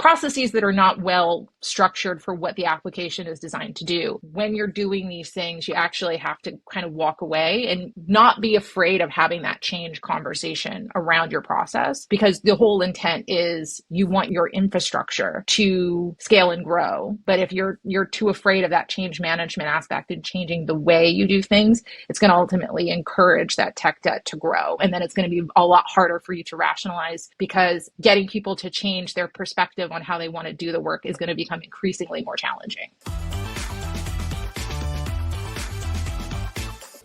processes that are not well structured for what the application is designed to do. When you're doing these things, you actually have to kind of walk away and not be afraid of having that change conversation around your process, because the whole intent is you want your infrastructure to scale and grow. But if you're too afraid of that change management aspect and changing the way you do things, it's going to ultimately encourage that tech debt to grow. And then it's going to be a lot harder for you to rationalize, because getting people to change their perspective on how they want to do the work is going to become increasingly more challenging.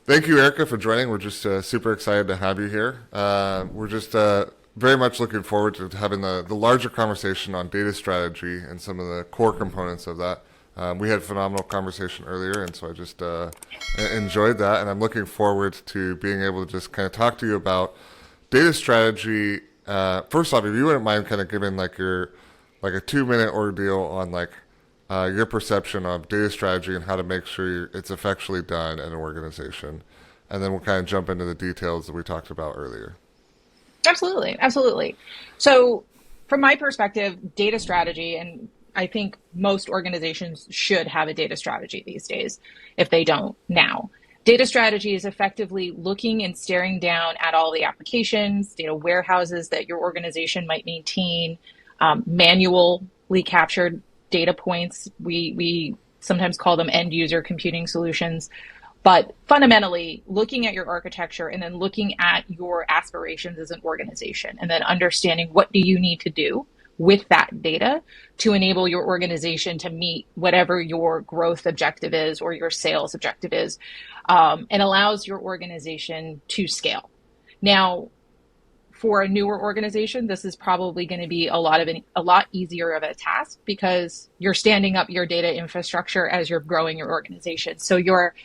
Thank you, Erica, for joining. We're just super excited to have you here. We're just very much looking forward to having the larger conversation on data strategy and some of the core components of that. We had a phenomenal conversation earlier, and so I just enjoyed that. And I'm looking forward to being able to just kind of talk to you about data strategy. First off, if you wouldn't mind kind of giving like a 2-minute ordeal on your perception of data strategy and how to make sure it's effectually done in an organization. And then we'll kind of jump into the details that we talked about earlier. Absolutely. So from my perspective, data strategy, and I think most organizations should have a data strategy these days, if they don't now. Data strategy is effectively looking and staring down at all the applications, data warehouses that your organization might maintain, manually captured data points. We sometimes call them end user computing solutions, but fundamentally looking at your architecture and then looking at your aspirations as an organization, and then understanding what do you need to do with that data to enable your organization to meet whatever your growth objective is or your sales objective is, and allows your organization to scale. Now, for a newer organization, this is probably going to be a lot easier of a task, because you're standing up your data infrastructure as you're growing your organization. So your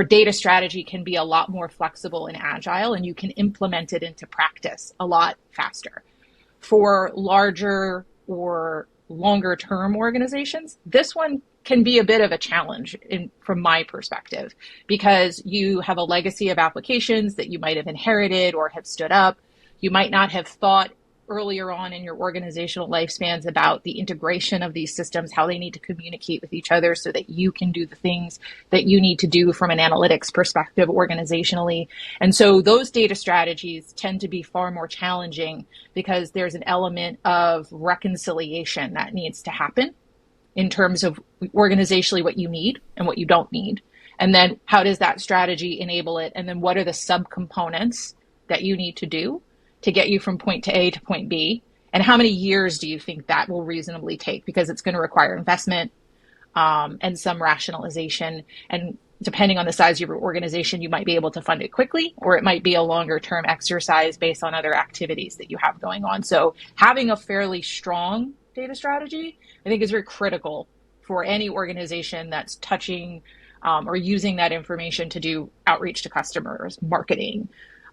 data strategy can be a lot more flexible and agile, and you can implement it into practice a lot faster. For larger or longer term organizations, this one can be a bit of a challenge from my perspective, because you have a legacy of applications that you might have inherited or have stood up. You might not have thought earlier on in your organizational lifespans about the integration of these systems, how they need to communicate with each other so that you can do the things that you need to do from an analytics perspective organizationally. And so those data strategies tend to be far more challenging, because there's an element of reconciliation that needs to happen in terms of organizationally what you need and what you don't need. And then how does that strategy enable it? And then what are the subcomponents that you need to do to get you from point A to point B? And how many years do you think that will reasonably take? Because it's going to require investment and some rationalization. And depending on the size of your organization, you might be able to fund it quickly, or it might be a longer term exercise based on other activities that you have going on. So having a fairly strong data strategy, I think, is very critical for any organization that's touching or using that information to do outreach to customers, marketing,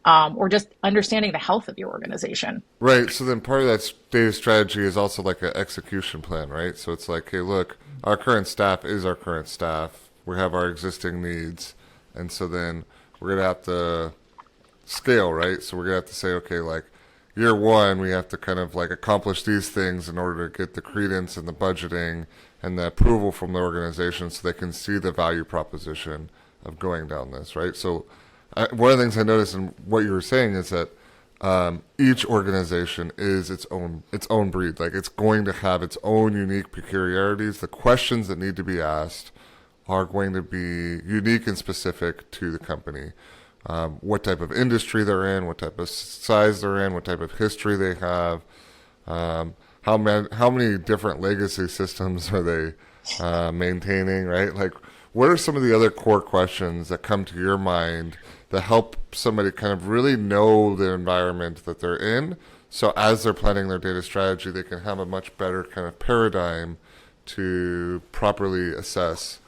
or just understanding the health of your organization. Right. So then part of that data strategy is also like an execution plan, right? So it's like, hey, look, our current staff is our current staff. We have our existing needs. And so then we're going to have to scale, right? So we're going to have to say, okay, like year one, we have to kind of like accomplish these things in order to get the credence and the budgeting and the approval from the organization so they can see the value proposition of going down this, right? So one of the things I noticed in what you were saying is that each organization is its own breed. Like, it's going to have its own unique peculiarities. The questions that need to be asked are going to be unique and specific to the company. What type of industry they're in, what type of size they're in, what type of history they have, how many different legacy systems are they maintaining, right? Like, what are some of the other core questions that come to your mind that help somebody kind of really know the environment that they're in, so as they're planning their data strategy, they can have a much better kind of paradigm to properly assess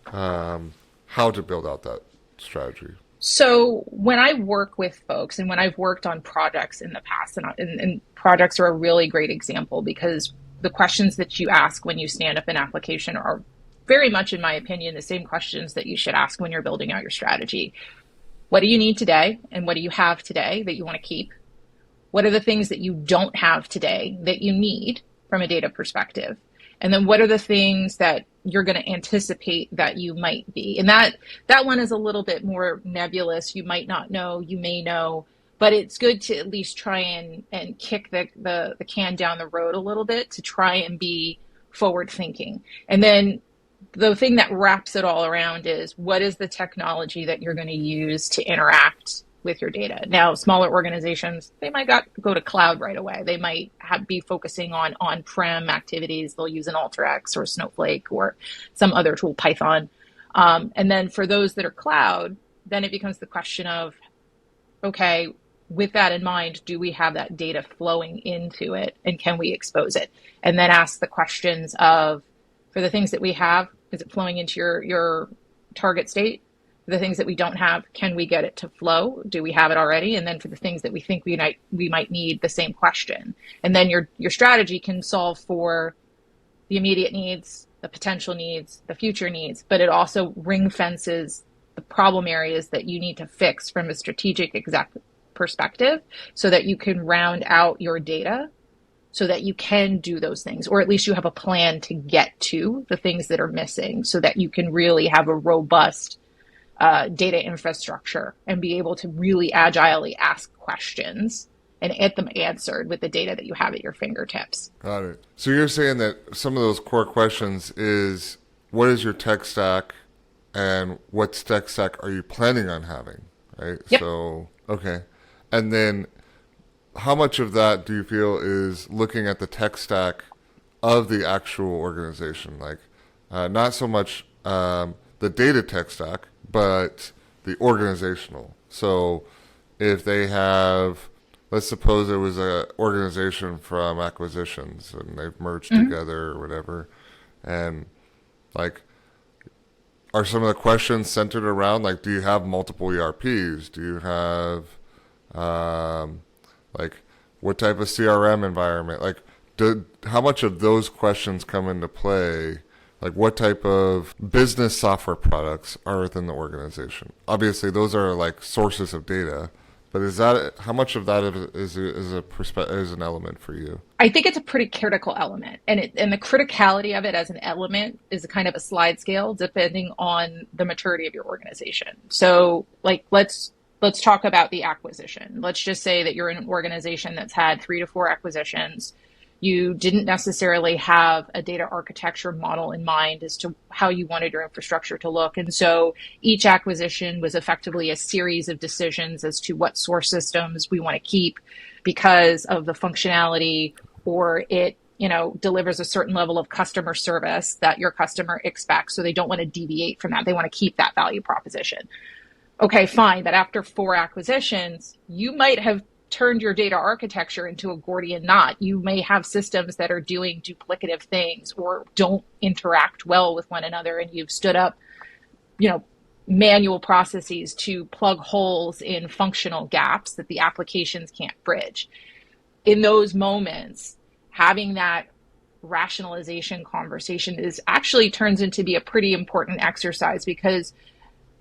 how to build out that strategy? So when I work with folks, and when I've worked on projects in the past, and projects are a really great example, because the questions that you ask when you stand up an application are very much, in my opinion, the same questions that you should ask when you're building out your strategy. What do you need today? And what do you have today that you want to keep? What are the things that you don't have today that you need? from a data perspective? And then what are the things that you're going to anticipate that you might be? And that one is a little bit more nebulous. You might not know, you may know, but it's good to at least try and kick the can down the road a little bit to try and be forward thinking. And then the thing that wraps it all around is, what is the technology that you're going to use to interact with your data? Now, smaller organizations, they might go to cloud right away. They might be focusing on on-prem activities. They'll use an Alteryx or Snowflake or some other tool, Python. And then for those that are cloud, then it becomes the question of, okay, with that in mind, do we have that data flowing into it, and can we expose it? And then ask the questions of, for the things that we have, is it flowing into your target state? For the things that we don't have, can we get it to flow? Do we have it already? And then for the things that we think we might need, the same question. And then your strategy can solve for the immediate needs, the potential needs, the future needs, but it also ring fences the problem areas that you need to fix from a strategic exec perspective, so that you can round out your data so that you can do those things, or at least you have a plan to get to the things that are missing, so that you can really have a robust data infrastructure and be able to really agilely ask questions and get them answered with the data that you have at your fingertips. Got it. So you're saying that some of those core questions is, what is your tech stack and what tech stack are you planning on having, right? Yep. So, okay. And then how much of that do you feel is looking at the tech stack of the actual organization? Like, not so much the data tech stack, but the organizational. So if they have, let's suppose it was an organization from acquisitions and they've merged together or whatever, and like, are some of the questions centered around, like, do you have multiple ERPs? Do you have, like, what type of CRM environment? Like, how much of those questions come into play? Like, what type of business software products are within the organization? Obviously, those are like sources of data, but how much of that is an element for you? I think it's a pretty critical element, and the criticality of it as an element is a kind of a slide scale depending on the maturity of your organization. So, like, let's talk about the acquisition. Let's just say that you're in an organization that's had 3 to 4 acquisitions. You didn't necessarily have a data architecture model in mind as to how you wanted your infrastructure to look. And so each acquisition was effectively a series of decisions as to what source systems we want to keep because of the functionality, or it, delivers a certain level of customer service that your customer expects. So they don't want to deviate from that. They want to keep that value proposition. Okay, fine. But after 4 acquisitions, you might have turned your data architecture into a Gordian knot. You may have systems that are doing duplicative things or don't interact well with one another, and you've stood up, manual processes to plug holes in functional gaps that the applications can't bridge. In those moments, having that rationalization conversation turns into be a pretty important exercise, because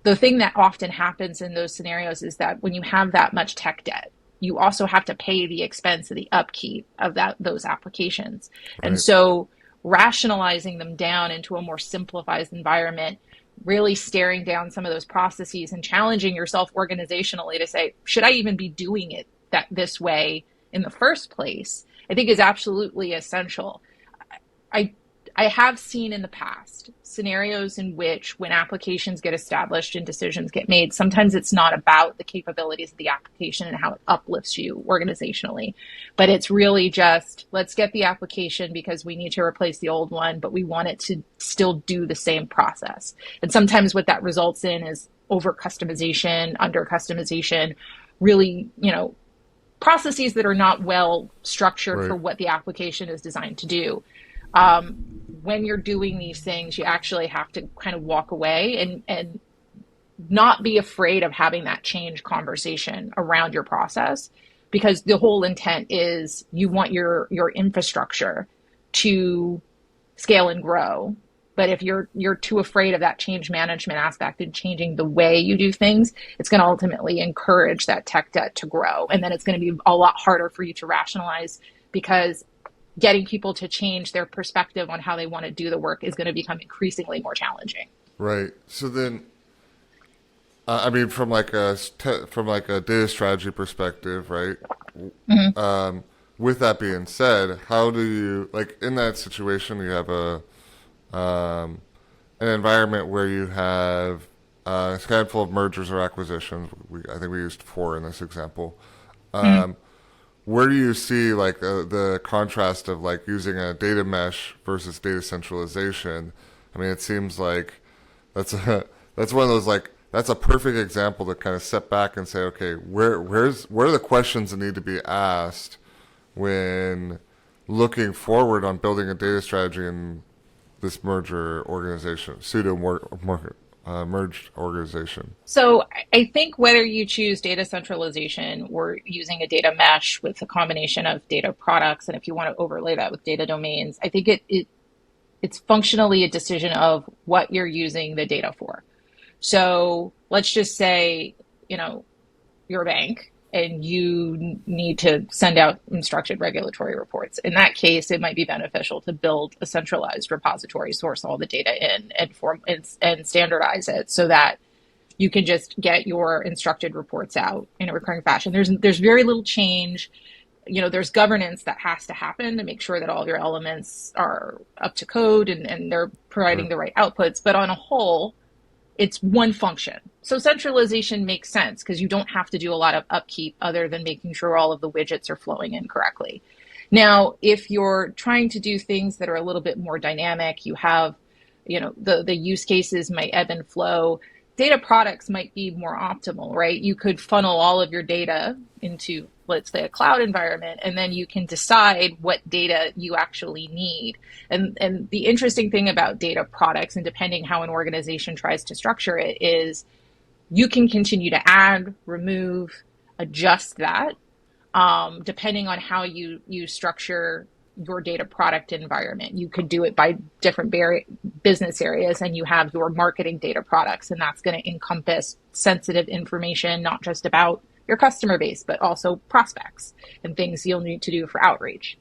the thing that often happens in those scenarios is that when you have that much tech debt, you also have to pay the expense of the upkeep of those applications. Right. And so rationalizing them down into a more simplified environment, really staring down some of those processes and challenging yourself organizationally to say, should I even be doing it this way in the first place, I think is absolutely essential. I have seen in the past scenarios in which when applications get established and decisions get made, sometimes it's not about the capabilities of the application and how it uplifts you organizationally, but it's really just, let's get the application because we need to replace the old one, but we want it to still do the same process. And sometimes what that results in is over customization, under customization, really, processes that are not well structured for what the application is designed to do. When you're doing these things, you actually have to kind of walk away and not be afraid of having that change conversation around your process, because the whole intent is you want your infrastructure to scale and grow. But if you're too afraid of that change management aspect and changing the way you do things, it's going to ultimately encourage that tech debt to grow. And then it's going to be a lot harder for you to rationalize, because getting people to change their perspective on how they want to do the work is going to become increasingly more challenging. Right. So then, I mean, from like a data strategy perspective, right? Mm-hmm. With that being said, how do you like in that situation? You have an environment where you have a handful of mergers or acquisitions. I think we used four in this example. Mm-hmm. Where do you see like the contrast of like using a data mesh versus data centralization? I mean, it seems like that's a that's one of those like that's a perfect example to kind of step back and say, okay, where are the questions that need to be asked when looking forward on building a data strategy in this merger organization, merged organization. So I think whether you choose data centralization or using a data mesh with a combination of data products, and if you want to overlay that with data domains, I think it's functionally a decision of what you're using the data for. So let's just say, you know, you're a bank and you need to send out unstructured regulatory reports. In that case, it might be beneficial to build a centralized repository, source all the data in, and standardize it so that you can just get your instructed reports out in a recurring fashion. There's very little change. You know, there's governance that has to happen to make sure that all your elements are up to code and they're providing Right. the right outputs. But on a whole, it's one function. So centralization makes sense because you don't have to do a lot of upkeep other than making sure all of the widgets are flowing in correctly. Now, if you're trying to do things that are a little bit more dynamic, you have, you know, the use cases might ebb and flow. Data products might be more optimal, right? You could funnel all of your data into, let's say, a cloud environment, and then you can decide what data you actually need. And the interesting thing about data products, and depending how an organization tries to structure it, is you can continue to add, remove, adjust that depending on how you structure your data product environment. You could do it by different business areas, and you have your marketing data products, and that's going to encompass sensitive information, not just about your customer base, but also prospects and things you'll need to do for outreach.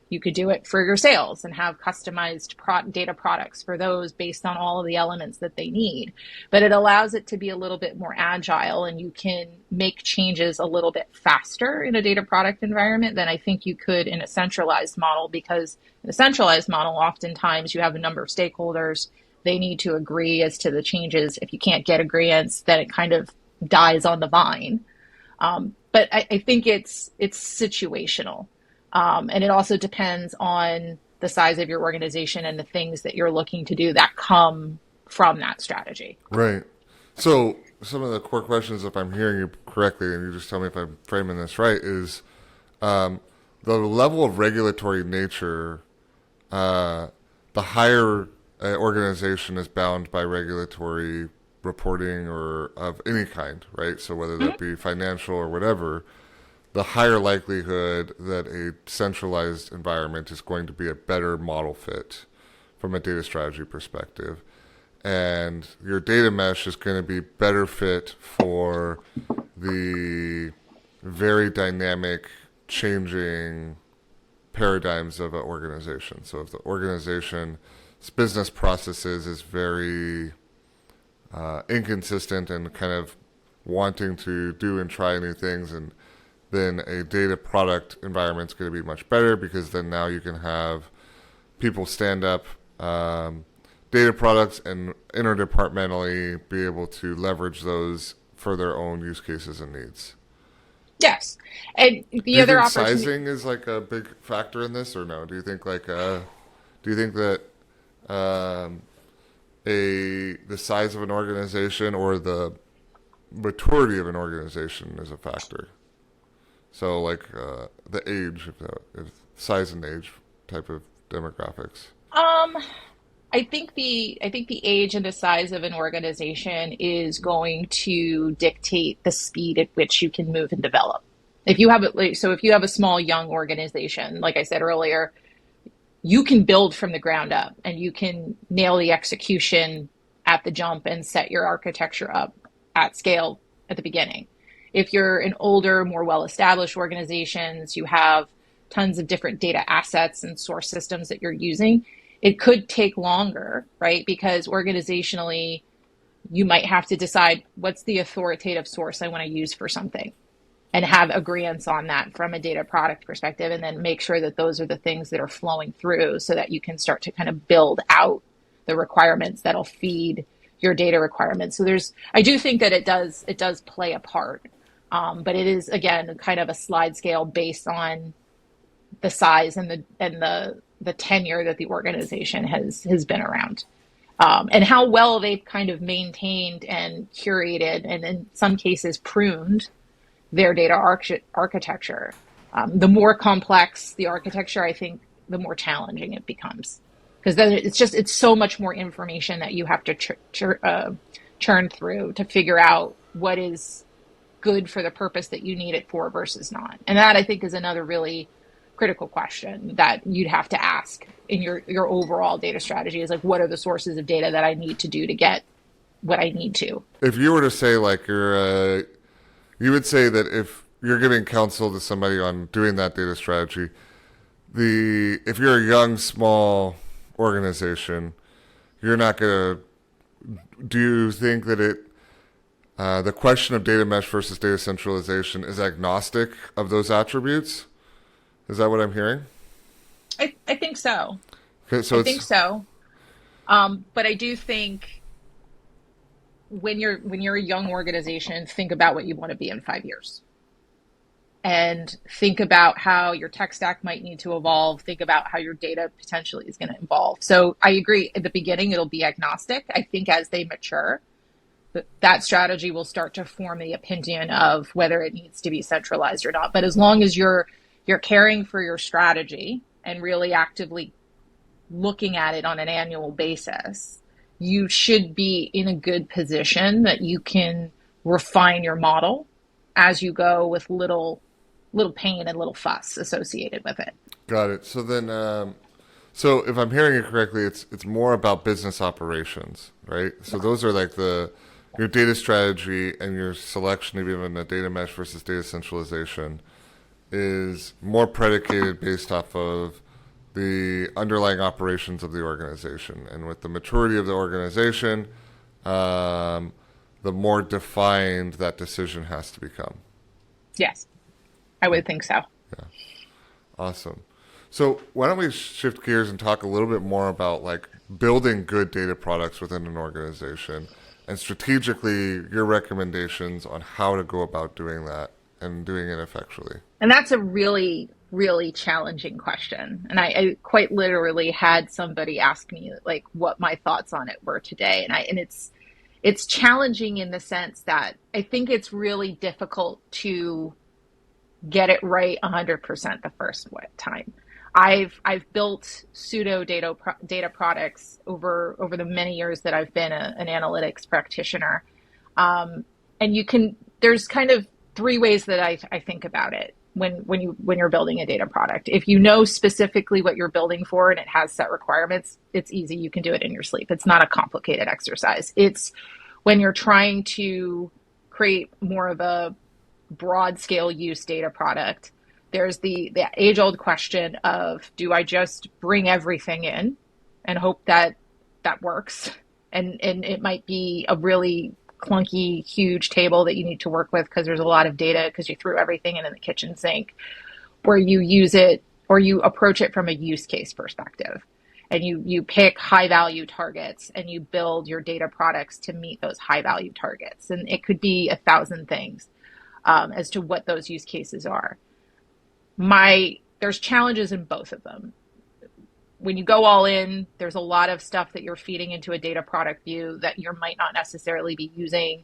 You could do it for your sales and have customized data products for those based on all of the elements that they need. But it allows it to be a little bit more agile, and you can make changes a little bit faster in a data product environment than I think you could in a centralized model, because in a centralized model, oftentimes you have a number of stakeholders. They need to agree as to the changes. If you can't get agreements, then it kind of dies on the vine. But I think it's situational. And it also depends on the size of your organization and the things that you're looking to do that come from that strategy. Right. So some of the core questions, if I'm hearing you correctly, and you just tell me if I'm framing this right, is the level of regulatory nature. The higher organization is bound by regulatory reporting or of any kind, right? So whether that be financial or whatever, the higher likelihood that a centralized environment is going to be a better model fit from a data strategy perspective. And your data mesh is going to be better fit for the very dynamic, changing paradigms of an organization. So if the organization's business processes is very inconsistent and kind of wanting to do and try new things, and then a data product environment is going to be much better, because then now you can have people stand up data products and interdepartmentally be able to leverage those for their own use cases and needs. Yes. And Do the you other think opportunity, sizing is like a big factor in this, or no? Do you think do you think that the size of an organization or the maturity of an organization is a factor? So like the age, if size and age type of demographics. um, I think the age and the size of an organization is going to dictate the speed at which you can move and develop. If you have it, so if you have a small, young organization, like I said earlier, you can build from the ground up and you can nail the execution at the jump and set your architecture up at scale at the beginning. If you're an older, more well-established organizations, you have tons of different data assets and source systems that you're using, it could take longer, right? Because organizationally, you might have to decide what's the authoritative source I want to use for something and have agreements on that from a data product perspective, and then make sure that those are the things that are flowing through so that you can start to kind of build out the requirements that'll feed your data requirements. So I do think that it does play a part, but it is, again, kind of a slide scale based on the size and the tenure that the organization has been around. And how well they've kind of maintained and curated, and in some cases pruned, their data architecture. The more complex the architecture, I think, the more challenging it becomes, because then it's so much more information that you have to churn through to figure out what is good for the purpose that you need it for versus not. And that, I think, is another really critical question that you'd have to ask in your overall data strategy, is like, what are the sources of data that I need to do to get what I need to? If you were to say, like, you would say that if you're giving counsel to somebody on doing that data strategy, if you're a young, small organization, you're not going to, do you think that the question of data mesh versus data centralization is agnostic of those attributes? Is that what I'm hearing? I think so. Okay, so I think so. But I do think when you're a young organization, think about what you want to be in 5 years. And think about how your tech stack might need to evolve. Think about how your data potentially is going to evolve. So I agree, at the beginning, it'll be agnostic. I think as they mature, that strategy will start to form the opinion of whether it needs to be centralized or not. But as long as you're caring for your strategy and really actively looking at it on an annual basis, you should be in a good position that you can refine your model as you go, with little pain and little fuss associated with it. Got it. So then, so if I'm hearing it correctly, it's more about business operations, right? So those are like your data strategy and your selection of even a data mesh versus data centralization is more predicated based off of the underlying operations of the organization. And with the maturity of the organization, the more defined that decision has to become. Yes, I would think so. Yeah. Awesome. So why don't we shift gears and talk a little bit more about, like, building good data products within an organization, and strategically your recommendations on how to go about doing that and doing it effectively. And that's a really, really challenging question. And I quite literally had somebody ask me, like, what my thoughts on it were today. And it's challenging in the sense that I think it's really difficult to get it right 100% the first time. I've built pseudo data products over the many years that I've been an analytics practitioner, and there's kind of three ways that I think about it when you're building a data product. If you know specifically what you're building for and it has set requirements, it's easy. You can do it in your sleep. It's not a complicated exercise. It's when you're trying to create more of a broad scale use data product. There's the age-old question of, do I just bring everything in and hope that works? And it might be a really clunky, huge table that you need to work with because there's a lot of data because you threw everything in the kitchen sink, where you use it or you approach it from a use case perspective. And you pick high value targets and you build your data products to meet those high value targets. And it could be 1,000 things as to what those use cases are. There's challenges in both of them. When you go all in, there's a lot of stuff that you're feeding into a data product view that you might not necessarily be using.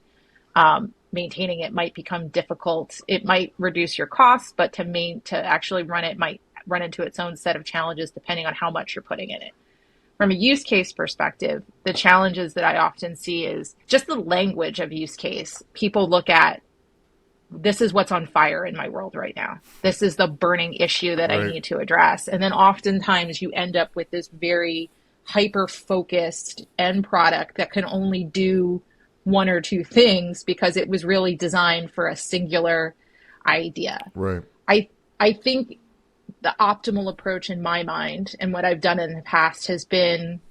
Maintaining it might become difficult. It might reduce your costs, but to actually run it might run into its own set of challenges depending on how much you're putting in it. From a use case perspective, the challenges that I often see is just the language of use case. People look at, this is what's on fire in my world right now. This is the burning issue that I need to address. And then oftentimes you end up with this very hyper-focused end product that can only do one or two things because it was really designed for a singular idea. Right. I think the optimal approach in my mind, and what I've done in the past has been,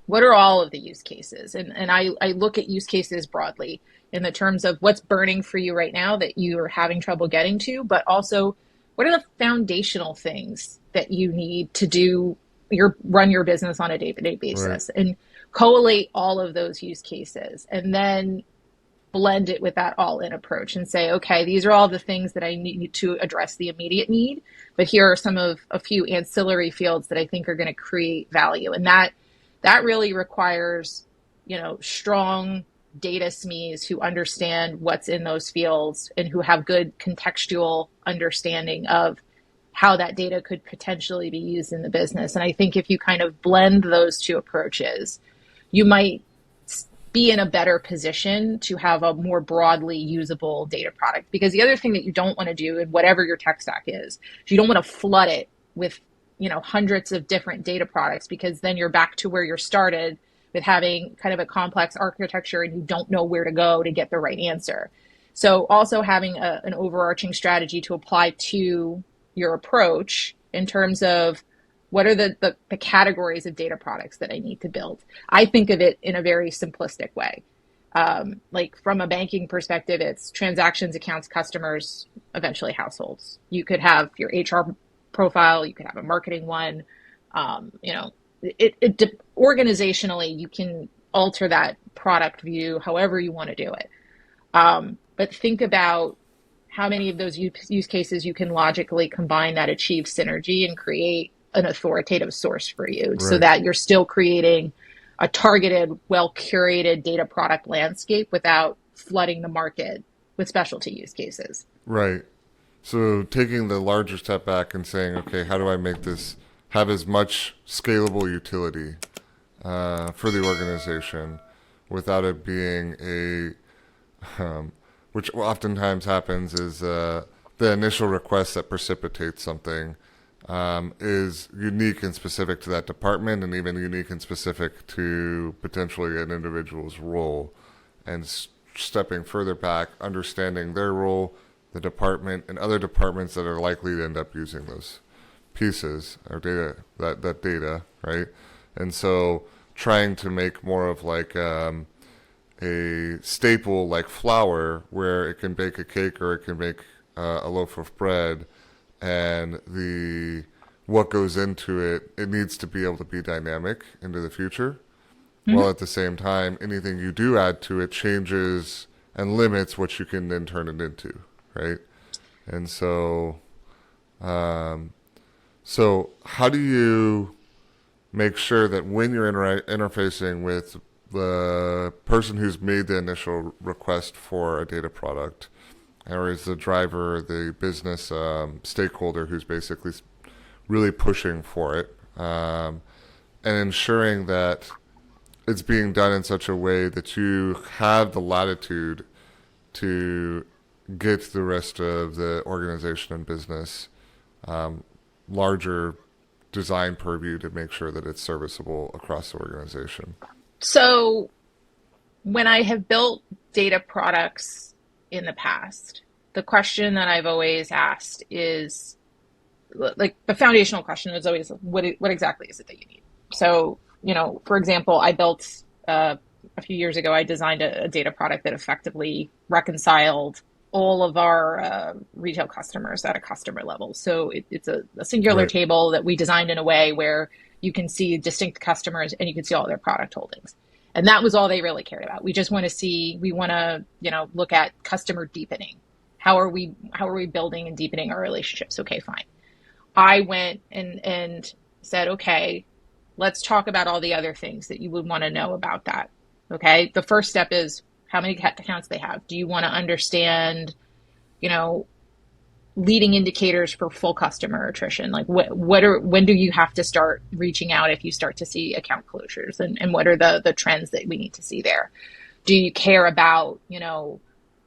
what are all of the use cases? And I look at use cases broadly in the terms of what's burning for you right now that you are having trouble getting to, but also what are the foundational things that you need to do run your business on a day-to-day Right. basis, and collate all of those use cases, and then blend it with that all in approach and say, okay, these are all the things that I need to address the immediate need, but here are some of a few ancillary fields that I think are going to create value. And that really requires, strong data SMEs who understand what's in those fields and who have good contextual understanding of how that data could potentially be used in the business. And I think if you kind of blend those two approaches, you might be in a better position to have a more broadly usable data product. Because the other thing that you don't want to do in whatever your tech stack is you don't want to flood it with, hundreds of different data products, because then you're back to where you started with having kind of a complex architecture and you don't know where to go to get the right answer. So also having an overarching strategy to apply to your approach in terms of what are the categories of data products that I need to build. I think of it in a very simplistic way. Like from a banking perspective, it's transactions, accounts, customers, eventually households. You could have your HR profile, you could have a marketing one. Organizationally, you can alter that product view however you want to do it. But think about how many of those use cases you can logically combine that achieve synergy and create an authoritative source for you, so Right. that you're still creating a targeted, well-curated data product landscape without flooding the market with specialty use cases. Right. So taking the larger step back and saying, okay, how do I make this have as much scalable utility for the organization without it being which oftentimes happens is the initial request that precipitates something is unique and specific to that department, and even unique and specific to potentially an individual's role. And stepping further back, understanding their role, the department, and other departments that are likely to end up using those pieces or data, that data, right? And so trying to make more of like a staple like flour, where it can bake a cake or it can make a loaf of bread, and the what goes into it, it needs to be able to be dynamic into the future. While Mm-hmm. at the same time, anything you do add to it changes and limits what you can then turn it into, right? And um, so how do you make sure that when you're interfacing with the person who's made the initial request for a data product, or is the driver, the business stakeholder who's basically really pushing for it, and ensuring that it's being done in such a way that you have the latitude to get the rest of the organization and business larger design purview to make sure that it's serviceable across the organization. So when I have built data products in the past, the question that I've always asked is, like, the foundational question is always, what exactly is it that you need? So, for example, I built a few years ago, I designed a data product that effectively reconciled all of our retail customers at a customer level. So it's a singular Right. table that we designed in a way where you can see distinct customers and you can see all their product holdings. And that was all they really cared about. We want to, look at customer deepening. How are we building and deepening our relationships? Okay, fine. I went and said, okay, let's talk about all the other things that you would want to know about that. Okay. The first step is how many accounts they have. Do you want to understand, you know, leading indicators for full customer attrition? Like when do you have to start reaching out if you start to see account closures, and what are the trends that we need to see there? Do you care about,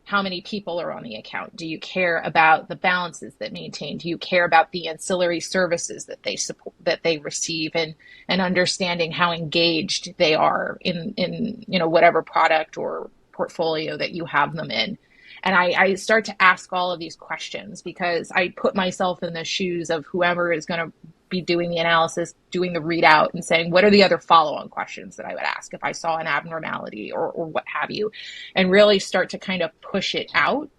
how many people are on the account? Do you care about the balances that maintain? Do you care about the ancillary services that they support, that they receive, and understanding how engaged they are in whatever product or portfolio that you have them in? And I start to ask all of these questions because I put myself in the shoes of whoever is going to be doing the analysis, doing the readout, and saying, what are the other follow-on questions that I would ask if I saw an abnormality or what have you, and really start to kind of push it out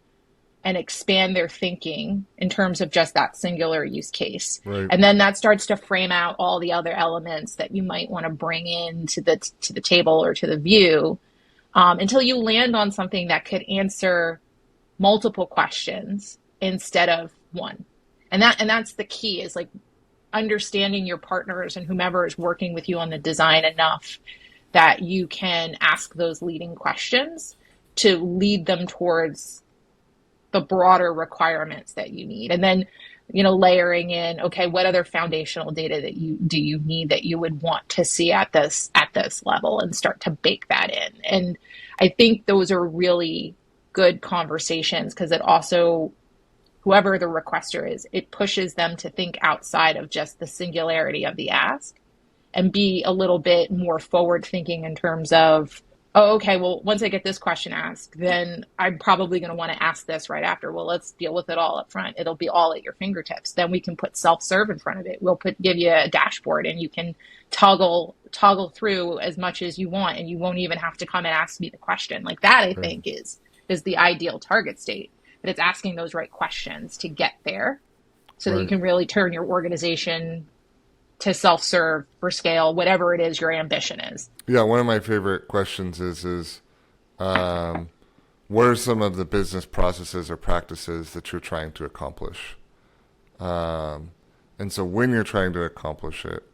and expand their thinking in terms of just that singular use case. Right. And then that starts to frame out all the other elements that you might want to bring in to the table or to the view, until you land on something that could answer multiple questions instead of one. And that's the key, is like understanding your partners and whomever is working with you on the design enough that you can ask those leading questions to lead them towards the broader requirements that you need. And then, layering in, okay, what other foundational data do you need that you would want to see at this level, and start to bake that in. And I think those are really good conversations, because it also, whoever the requester is, it pushes them to think outside of just the singularity of the ask and be a little bit more forward thinking in terms of, oh, okay, well, once I get this question asked, then I'm probably going to want to ask this right after. Well, let's deal with it all up front. It'll be all at your fingertips. Then we can put self-serve in front of it. We'll give you a dashboard, and you can toggle through as much as you want, and you won't even have to come and ask me the question. Like that, I think is the ideal target state. But it's asking those right questions to get there, so that you can really turn your organization to self-serve for scale, whatever it is your ambition is. Yeah, one of my favorite questions is what are some of the business processes or practices that you're trying to accomplish? And so when you're trying to accomplish it,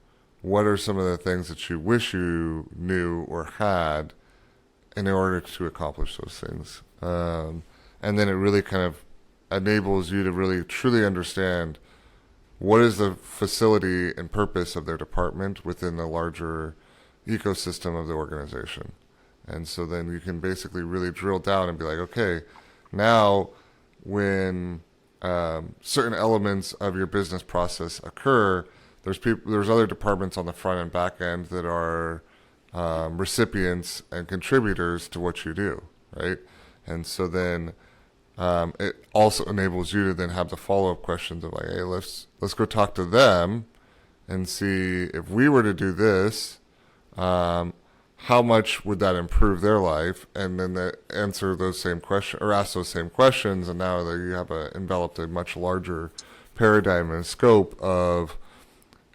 what are some of the things that you wish you knew or had in order to accomplish those things? And then it really kind of enables you to really truly understand what is the facility and purpose of their department within the larger ecosystem of the organization. And so then you can basically really drill down and be like, okay, now when certain elements of your business process occur, there's other departments on the front and back end that are recipients and contributors to what you do, right? And so then it also enables you to then have the follow-up questions of like, hey, let's go talk to them and see if we were to do this, how much would that improve their life? And then they answer those same questions or ask those same questions, and now that you have enveloped a much larger paradigm and scope of,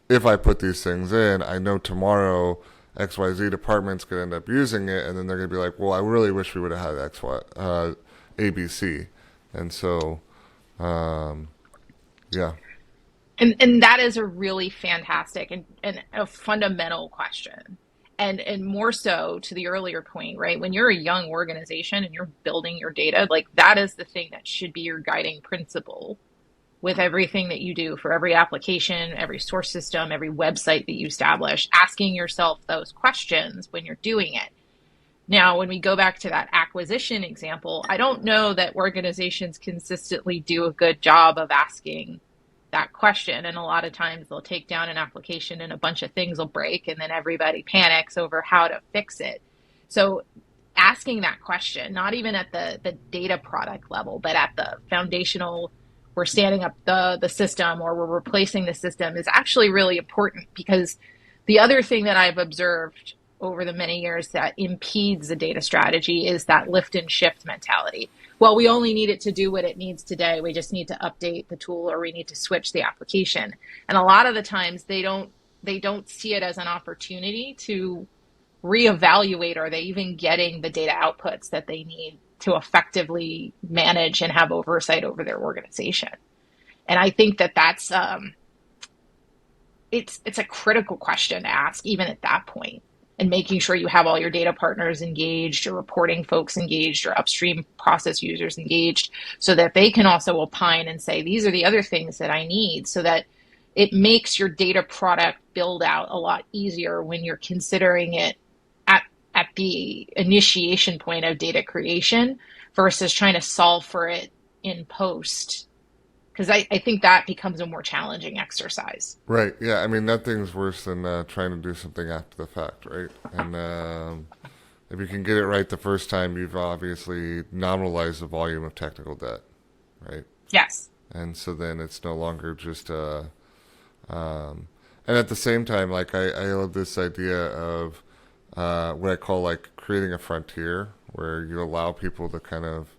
if I put these things in, I know tomorrow XYZ department's going to end up using it, and then they're going to be like, well, I really wish we would have had ABC. And so, yeah. And that is a really fantastic and a fundamental question. And more so to the earlier point, right? When you're a young organization and you're building your data, like that is the thing that should be your guiding principle with everything that you do, for every application, every source system, every website that you establish, asking yourself those questions when you're doing it. Now, when we go back to that acquisition example, I don't know that organizations consistently do a good job of asking that question. And a lot of times they'll take down an application and a bunch of things will break, and then everybody panics over how to fix it. So asking that question, not even at the data product level, but at the foundational, we're standing up the system or we're replacing the system, is actually really important. Because the other thing that I've observed over the many years that impedes the data strategy is that lift and shift mentality. Well, we only need it to do what it needs today. We just need to update the tool, or we need to switch the application. And a lot of the times they don't see it as an opportunity to reevaluate, are they even getting the data outputs that they need to effectively manage and have oversight over their organization. And I think that that's it's a critical question to ask even at that point. And making sure you have all your data partners engaged, your reporting folks engaged, your upstream process users engaged, so that they can also opine and say, these are the other things that I need, so that it makes your data product build out a lot easier when you're considering it at the initiation point of data creation versus trying to solve for it in post. Because I think that becomes a more challenging exercise. Right. Yeah. I mean, nothing's worse than trying to do something after the fact, right? And If you can get it right the first time, you've obviously nominalized the volume of technical debt, right? Yes. And so then it's no longer just and at the same time, like I love this idea of what I call like creating a frontier, where you allow people to kind of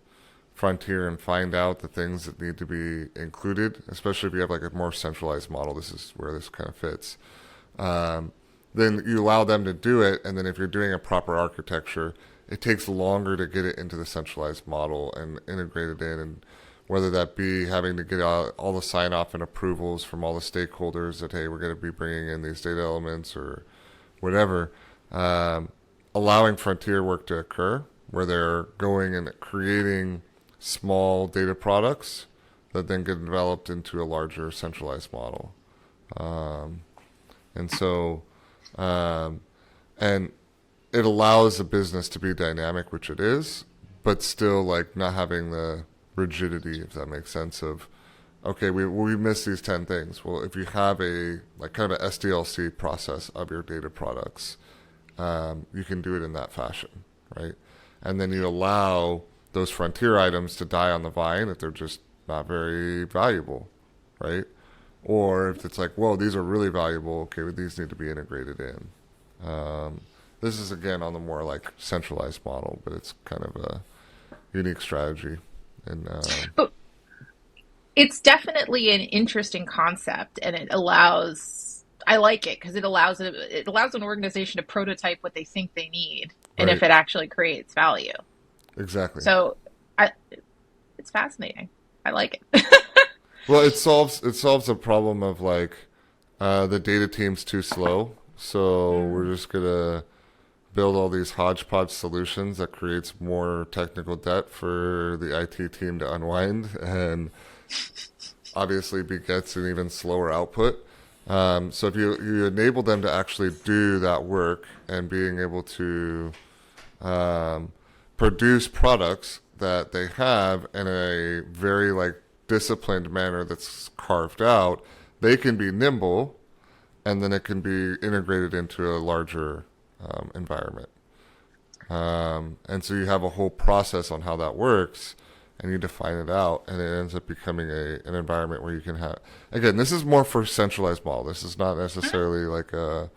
frontier and find out the things that need to be included, especially if you have like a more centralized model. This is where this kind of fits. Um, then you allow them to do it, and then if you're doing a proper architecture, it takes longer to get it into the centralized model and integrate it in, and whether that be having to get all the sign off and approvals from all the stakeholders that, hey, we're going to be bringing in these data elements or whatever, allowing frontier work to occur where they're going and creating small data products that then get developed into a larger centralized model. Um, and so, um, and it allows the business to be dynamic, which it is, but still like not having the rigidity, if that makes sense, of, okay, we missed these 10 things. Well, if you have a like kind of an SDLC process of your data products, you can do it in that fashion, right? And then you allow those frontier items to die on the vine if they're just not very valuable, right? Or if it's like, whoa, these are really valuable, okay, well, these need to be integrated in. This is, again, on the more like centralized model, but it's kind of a unique strategy. And But it's definitely an interesting concept, and it allows, I like it because it allows an organization to prototype what they think they need and right, if it actually creates value. exactly. So I, it's fascinating. I like it. Well, it solves a problem of like the data team's too slow, so we're just gonna build all these hodgepodge solutions that creates more technical debt for the IT team to unwind, and obviously begets an even slower output. So if you enable them to actually do that work and being able to um, produce products that they have in a very like disciplined manner that's carved out, they can be nimble, and then it can be integrated into a larger environment. And so you have a whole process on how that works, and you define it out, and it ends up becoming an environment where you can have. Again, this is more for centralized model. This is not necessarily like a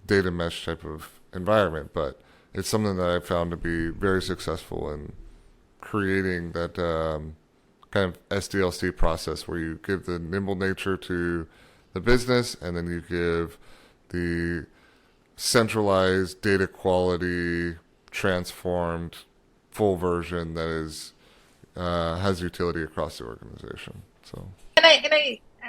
data mesh type of environment, but it's something that I've found to be very successful in creating that kind of SDLC process where you give the nimble nature to the business, and then you give the centralized data quality transformed full version that is has utility across the organization. So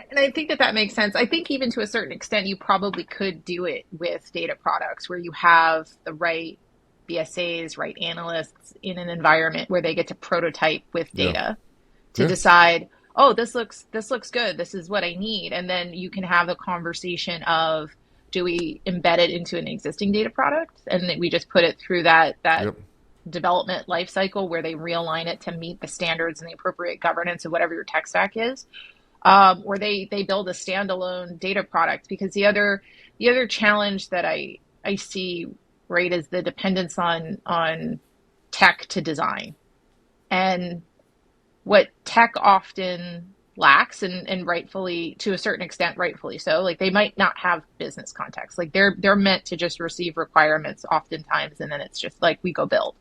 And I think that that makes sense. I think even to a certain extent, you probably could do it with data products where you have the right BSAs, right analysts in an environment where they get to prototype with yeah, data to yeah, decide, oh, this looks good. This is what I need. And then you can have the conversation of, do we embed it into an existing data product and then we just put it through that yep, development life cycle where they realign it to meet the standards and the appropriate governance of whatever your tech stack is, or they build a standalone data product. Because the other challenge that I see, right, is the dependence on tech to design. And what tech often lacks, and rightfully, to a certain extent, rightfully so, like they might not have business context. Like they're meant to just receive requirements oftentimes, and then it's just like we go build.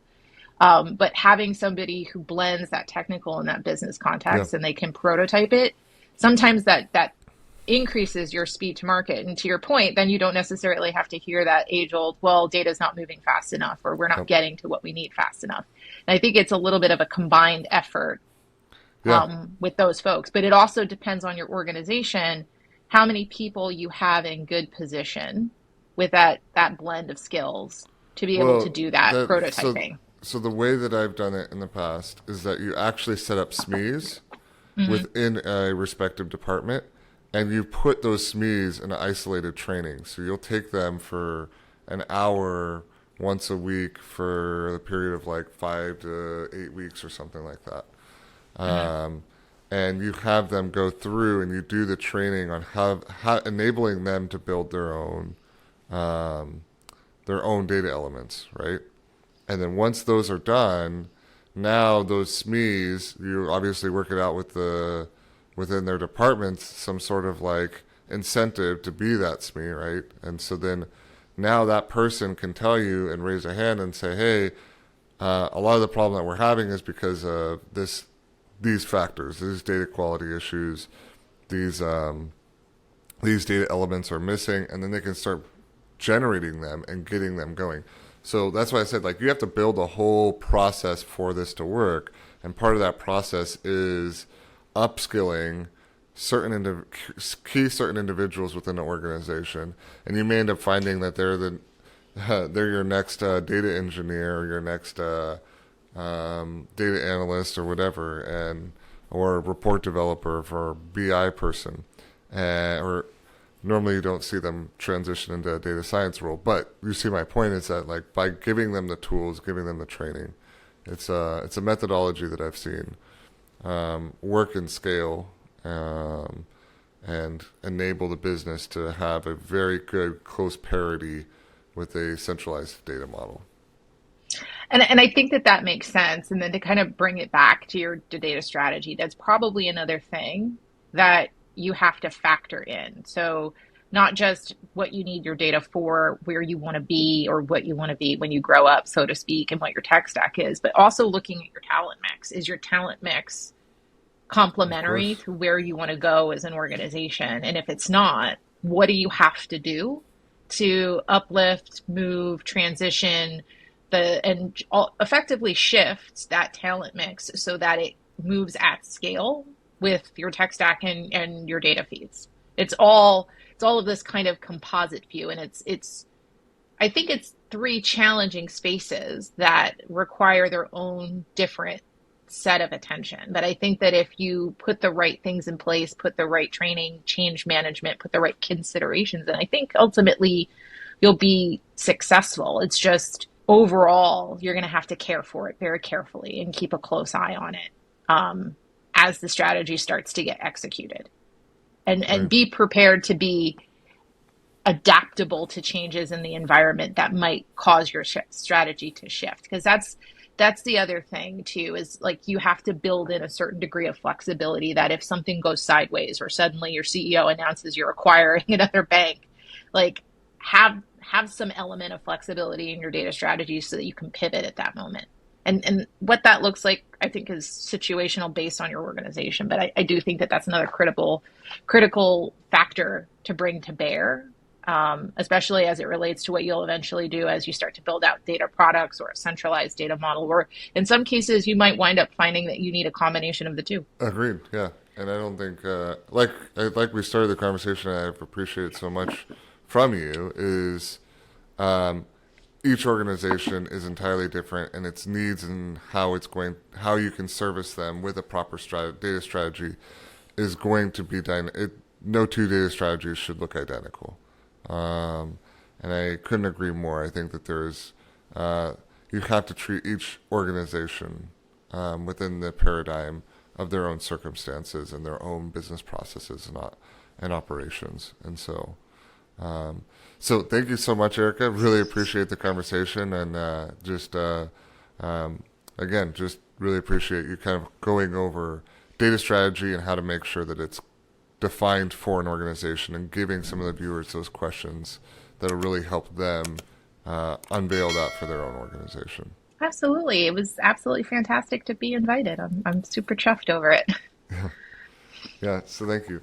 But having somebody who blends that technical and that business yeah, context and they can prototype it, sometimes that increases your speed to market. And to your point, then you don't necessarily have to hear that age old, well, data's not moving fast enough, or we're not yep, getting to what we need fast enough. And I think it's a little bit of a combined effort yeah. with those folks. But it also depends on your organization, how many people you have in good position with that blend of skills to be able to Well, do that that so prototyping. so the way that I've done it in the past is that you actually set up SMEs Hmm. within a respective department, and you put those SMEs in isolated training. So you'll take them for an hour once a week for a period of like 5 to 8 weeks or something like that. Hmm. Um, and you have them go through and you do the training on how enabling them to build their own um, their own data elements, right? And then once those are done, now those SMEs, you obviously work it out with the within their departments some sort of like incentive to be that SME, right? And so then now that person can tell you and raise a hand and say, hey, a lot of the problem that we're having is because of these factors, these data quality issues, these these data elements are missing, and then they can start generating them and getting them going. So that's why I said, like, you have to build a whole process for this to work, and part of that process is upskilling certain individuals within an organization, and you may end up finding that they're your next data engineer, or your next data analyst, or whatever, and or report developer for BI person, or normally you don't see them transition into a data science role. But you see my point is that, like, by giving them the tools, giving them the training, it's a methodology that I've seen work and scale, and enable the business to have a very good close parity with a centralized data model. And I think that that makes sense. And then to kind of bring it back to your data strategy, that's probably another thing that you have to factor in. So not just what you need your data for, where you want to be or what you want to be when you grow up, so to speak, and what your tech stack is, but also looking at your talent mix. Is your talent mix Of complementary course. to where you want to go as an organization? And if it's not, what do you have to do to uplift, move, transition effectively shift that talent mix so that it moves at scale with your tech stack and your data feeds? It's all of this kind of composite view, and it's I think it's three challenging spaces that require their own different set of attention. But I think that if you put the right things in place, put the right training, change management, put the right considerations, and I think ultimately you'll be successful. It's just overall, you're going to have to care for it very carefully and keep a close eye on it as the strategy starts to get executed. And Right. be prepared to be adaptable to changes in the environment that might cause your strategy to shift, because that's the other thing too, is like you have to build in a certain degree of flexibility that if something goes sideways or suddenly your CEO announces you're acquiring another bank, like have some element of flexibility in your data strategy so that you can pivot at that moment. And what that looks like, I think, is situational based on your organization. But I do think that that's another critical factor to bring to bear, especially as it relates to what you'll eventually do as you start to build out data products or a centralized data model. Or in some cases, you might wind up finding that you need a combination of the two. Agreed. Yeah, and I don't think like we started the conversation. I've appreciated so much from you is um, each organization is entirely different, and its needs and how you can service them with a proper data strategy is going to be no two data strategies should look identical. Um, and I couldn't agree more. I think that uh, you have to treat each organization within the paradigm of their own circumstances and their own business processes and operations. And um, so thank you so much, Erica. Really appreciate the conversation, and um, again, just really appreciate you kind of going over data strategy and how to make sure that it's defined for an organization, and giving some of the viewers those questions that'll really help them unveil that for their own organization. Absolutely. It was absolutely fantastic to be invited. I'm super chuffed over it. Yeah, so thank you.